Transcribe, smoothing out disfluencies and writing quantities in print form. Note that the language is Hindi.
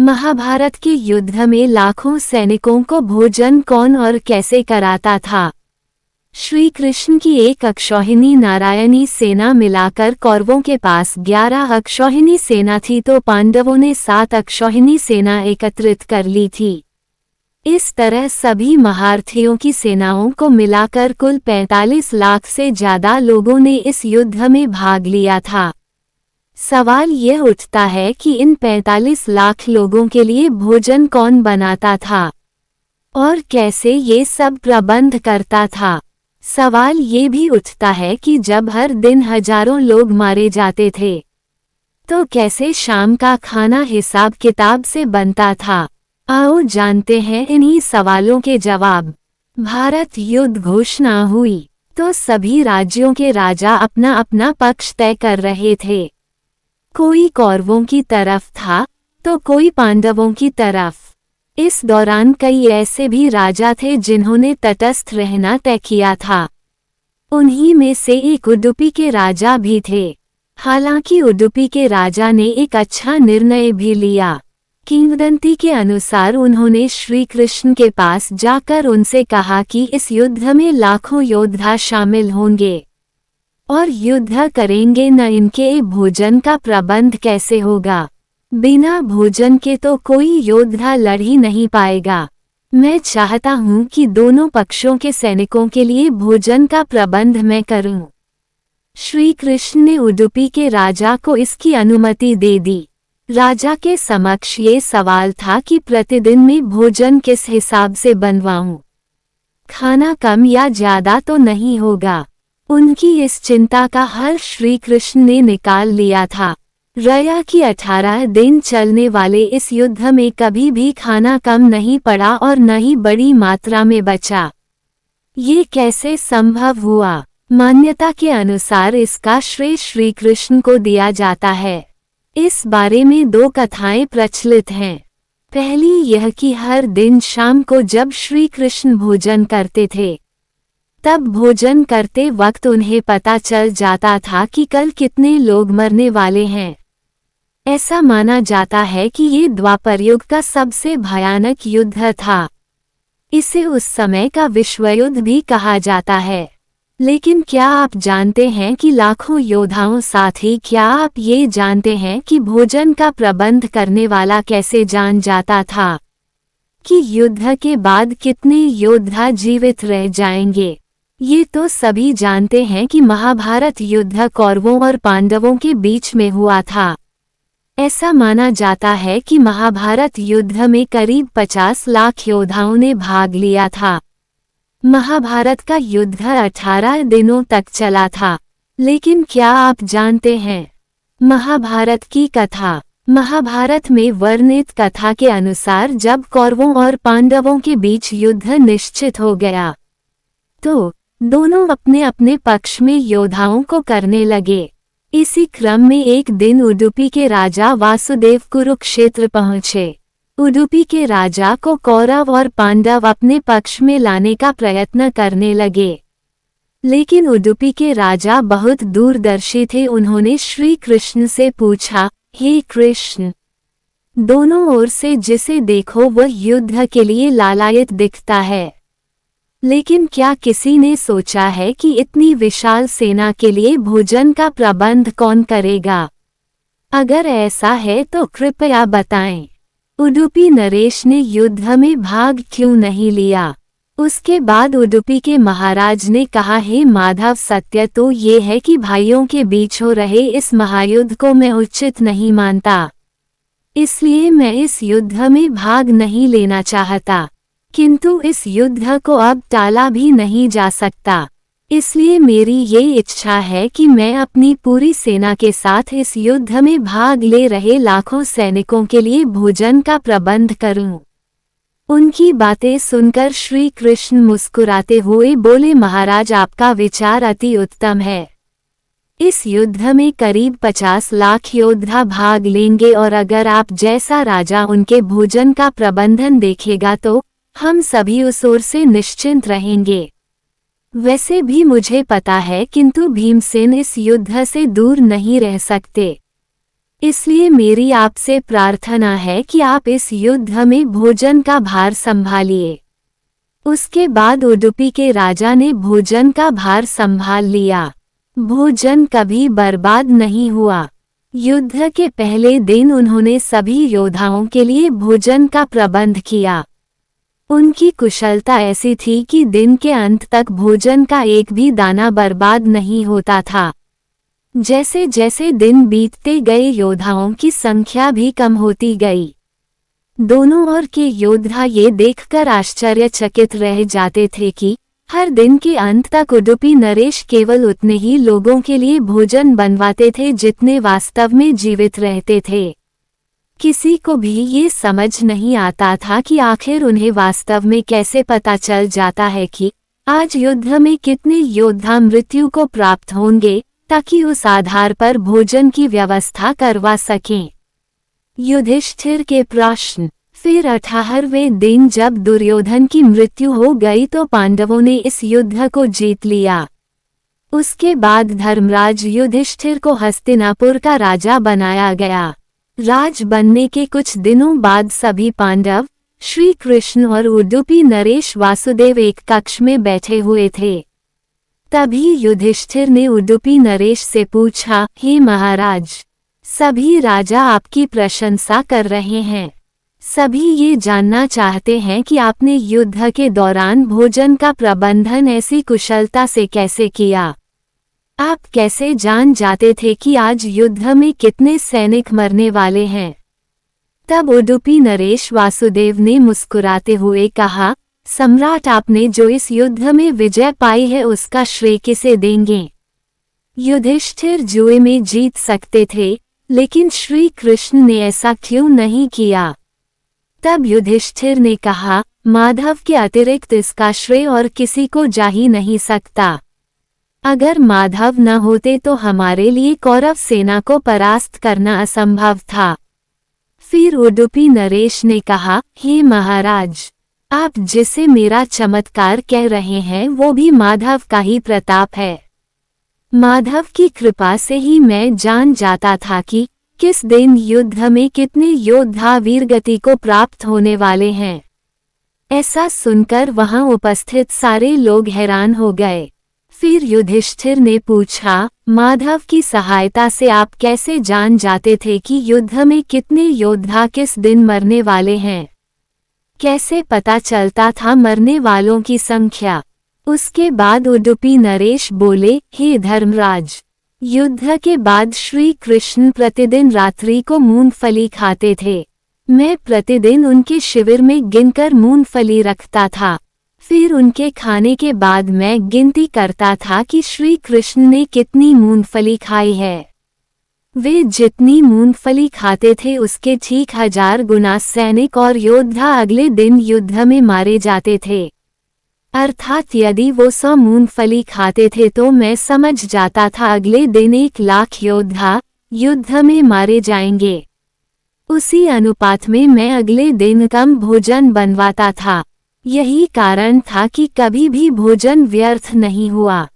महाभारत के युद्ध में लाखों सैनिकों को भोजन कौन और कैसे कराता था? श्री कृष्ण की एक अक्षौहिणी नारायणी सेना मिलाकर कौरवों के पास 11 अक्षौहिणी सेना थी, तो पांडवों ने 7 अक्षौहिणी सेना एकत्रित कर ली थी। इस तरह सभी महारथियों की सेनाओं को मिलाकर कुल 45 लाख से ज्यादा लोगों ने इस युद्ध में भाग लिया था। सवाल यह उठता है कि इन 45 लाख लोगों के लिए भोजन कौन बनाता था और कैसे ये सब प्रबंध करता था। सवाल ये भी उठता है कि जब हर दिन हजारों लोग मारे जाते थे तो कैसे शाम का खाना हिसाब किताब से बनता था। आओ जानते हैं इन्हीं सवालों के जवाब। भारत युद्ध घोषणा हुई तो सभी राज्यों के राजा अपना अपना पक्ष तय कर रहे थे। कोई कौरवों की तरफ था तो कोई पांडवों की तरफ। इस दौरान कई ऐसे भी राजा थे जिन्होंने तटस्थ रहना तय किया था। उन्हीं में से एक उडुपी के राजा भी थे। हालांकि उडुपी के राजा ने एक अच्छा निर्णय भी लिया। किंवदंती के अनुसार उन्होंने श्री कृष्ण के पास जाकर उनसे कहा कि इस युद्ध में लाखों योद्धा शामिल होंगे और युद्ध करेंगे न, इनके भोजन का प्रबंध कैसे होगा? बिना भोजन के तो कोई योद्धा लड़ ही नहीं पाएगा। मैं चाहता हूं कि दोनों पक्षों के सैनिकों के लिए भोजन का प्रबंध मैं करूं। श्री कृष्ण ने उडुपी के राजा को इसकी अनुमति दे दी। राजा के समक्ष ये सवाल था कि प्रतिदिन में भोजन किस हिसाब से बनवाऊं? खाना कम या ज्यादा तो नहीं होगा? उनकी इस चिंता का हल श्री कृष्ण ने निकाल लिया था। रया की 18 दिन चलने वाले इस युद्ध में कभी भी खाना कम नहीं पड़ा और न ही बड़ी मात्रा में बचा। ये कैसे संभव हुआ? मान्यता के अनुसार इसका श्रेय श्री कृष्ण को दिया जाता है। इस बारे में 2 कथाएं प्रचलित हैं। पहली यह कि हर दिन शाम को जब श्री कृष्ण भोजन करते थे तब भोजन करते वक्त उन्हें पता चल जाता था कि कल कितने लोग मरने वाले हैं। ऐसा माना जाता है कि ये द्वापर युग का सबसे भयानक युद्ध था। इसे उस समय का विश्वयुद्ध भी कहा जाता है। लेकिन क्या आप जानते हैं कि लाखों योद्धाओं साथ ही क्या आप ये जानते हैं कि भोजन का प्रबंध करने वाला कैसे जान जाता था कि युद्ध के बाद कितने योद्धा जीवित रह जाएंगे? ये तो सभी जानते हैं कि महाभारत युद्ध कौरवों और पांडवों के बीच में हुआ था। ऐसा माना जाता है कि महाभारत युद्ध में करीब 50 लाख योद्धाओं ने भाग लिया था। महाभारत का युद्ध 18 दिनों तक चला था। लेकिन क्या आप जानते हैं महाभारत की कथा? महाभारत में वर्णित कथा के अनुसार जब कौरवों और पांडवों के बीच युद्ध निश्चित हो गया तो दोनों अपने अपने पक्ष में योद्धाओं को करने लगे। इसी क्रम में एक दिन उडुपी के राजा वासुदेव कुरुक्षेत्र पहुंचे। उडुपी के राजा को कौरव और पांडव अपने पक्ष में लाने का प्रयत्न करने लगे। लेकिन उडुपी के राजा बहुत दूरदर्शी थे। उन्होंने श्री कृष्ण से पूछा, हे कृष्ण, दोनों ओर से जिसे देखो वह युद्ध के लिए लालायित दिखता है, लेकिन क्या किसी ने सोचा है कि इतनी विशाल सेना के लिए भोजन का प्रबंध कौन करेगा? अगर ऐसा है तो कृपया बताएं। उडुपी नरेश ने युद्ध में भाग क्यों नहीं लिया? उसके बाद उडुपी के महाराज ने कहा, हे माधव, सत्य तो ये है कि भाइयों के बीच हो रहे इस महायुद्ध को मैं उचित नहीं मानता, इसलिए मैं इस युद्ध में भाग नहीं लेना चाहता। किंतु इस युद्ध को अब टाला भी नहीं जा सकता, इसलिए मेरी ये इच्छा है कि मैं अपनी पूरी सेना के साथ इस युद्ध में भाग ले रहे लाखों सैनिकों के लिए भोजन का प्रबंध करूं। उनकी बातें सुनकर श्री कृष्ण मुस्कुराते हुए बोले, महाराज, आपका विचार अति उत्तम है। इस युद्ध में करीब 50 लाख योद्धा भाग लेंगे और अगर आप जैसा राजा उनके भोजन का प्रबंधन देखेगा तो हम सभी उस ओर से निश्चिंत रहेंगे। वैसे भी मुझे पता है, किंतु भीमसेन इस युद्ध से दूर नहीं रह सकते। इसलिए मेरी आपसे प्रार्थना है कि आप इस युद्ध में भोजन का भार संभालिए। उसके बाद उडुपी के राजा ने भोजन का भार संभाल लिया। भोजन कभी बर्बाद नहीं हुआ। युद्ध के पहले दिन उन्होंने सभी योद्धाओं के लिए भोजन का प्रबंध किया। उनकी कुशलता ऐसी थी कि दिन के अंत तक भोजन का एक भी दाना बर्बाद नहीं होता था। जैसे जैसे दिन बीतते गए योद्धाओं की संख्या भी कम होती गई। दोनों ओर के योद्धा ये देखकर आश्चर्यचकित रह जाते थे कि हर दिन के अंत तक उडुपी नरेश केवल उतने ही लोगों के लिए भोजन बनवाते थे जितने वास्तव में जीवित रहते थे। किसी को भी ये समझ नहीं आता था कि आखिर उन्हें वास्तव में कैसे पता चल जाता है कि आज युद्ध में कितने योद्धा मृत्यु को प्राप्त होंगे, ताकि उस आधार पर भोजन की व्यवस्था करवा सकें। युधिष्ठिर के प्रश्न। फिर 18वें दिन जब दुर्योधन की मृत्यु हो गई तो पांडवों ने इस युद्ध को जीत लिया। उसके बाद धर्मराज युधिष्ठिर को हस्तिनापुर का राजा बनाया गया। राज बनने के कुछ दिनों बाद सभी पांडव, श्री कृष्ण और उडुपी नरेश वासुदेव एक कक्ष में बैठे हुए थे। तभी युधिष्ठिर ने उडुपी नरेश से पूछा, हे महाराज, सभी राजा आपकी प्रशंसा कर रहे हैं। सभी ये जानना चाहते हैं कि आपने युद्ध के दौरान भोजन का प्रबंधन ऐसी कुशलता से कैसे किया। आप कैसे जान जाते थे कि आज युद्ध में कितने सैनिक मरने वाले हैं। तब उडुपी नरेश वासुदेव ने मुस्कुराते हुए कहा, सम्राट, आपने जो इस युद्ध में विजय पाई है उसका श्रेय किसे देंगे। युधिष्ठिर जुए में जीत सकते थे, लेकिन श्री कृष्ण ने ऐसा क्यों नहीं किया। तब युधिष्ठिर ने कहा, माधव के अतिरिक्त इसका श्रेय और किसी को जा ही नहीं सकता। अगर माधव न होते तो हमारे लिए कौरव सेना को परास्त करना असंभव था। फिर उडुपी नरेश ने कहा, हे महाराज, आप जिसे मेरा चमत्कार कह रहे हैं वो भी माधव का ही प्रताप है। माधव की कृपा से ही मैं जान जाता था कि किस दिन युद्ध में कितने योद्धा वीरगति को प्राप्त होने वाले हैं। ऐसा सुनकर वहां उपस्थित सारे लोग हैरान हो गए। फिर युधिष्ठिर ने पूछा, माधव की सहायता से आप कैसे जान जाते थे कि युद्ध में कितने योद्धा किस दिन मरने वाले हैं। कैसे पता चलता था मरने वालों की संख्या। उसके बाद उडुपी नरेश बोले, हे धर्मराज, युद्ध के बाद श्री कृष्ण प्रतिदिन रात्रि को मूंगफली खाते थे। मैं प्रतिदिन उनके शिविर में गिनकर मूंगफली रखता था। फिर उनके खाने के बाद मैं गिनती करता था कि श्री कृष्ण ने कितनी मूंगफली खाई है। वे जितनी मूंगफली खाते थे उसके ठीक 1000 गुना सैनिक और योद्धा अगले दिन युद्ध में मारे जाते थे। अर्थात यदि वो 100 मूंगफली खाते थे तो मैं समझ जाता था अगले दिन 1 लाख योद्धा युद्ध में मारे जाएंगे। उसी अनुपात में मैं अगले दिन कम भोजन बनवाता था। यही कारण था कि कभी भी भोजन व्यर्थ नहीं हुआ।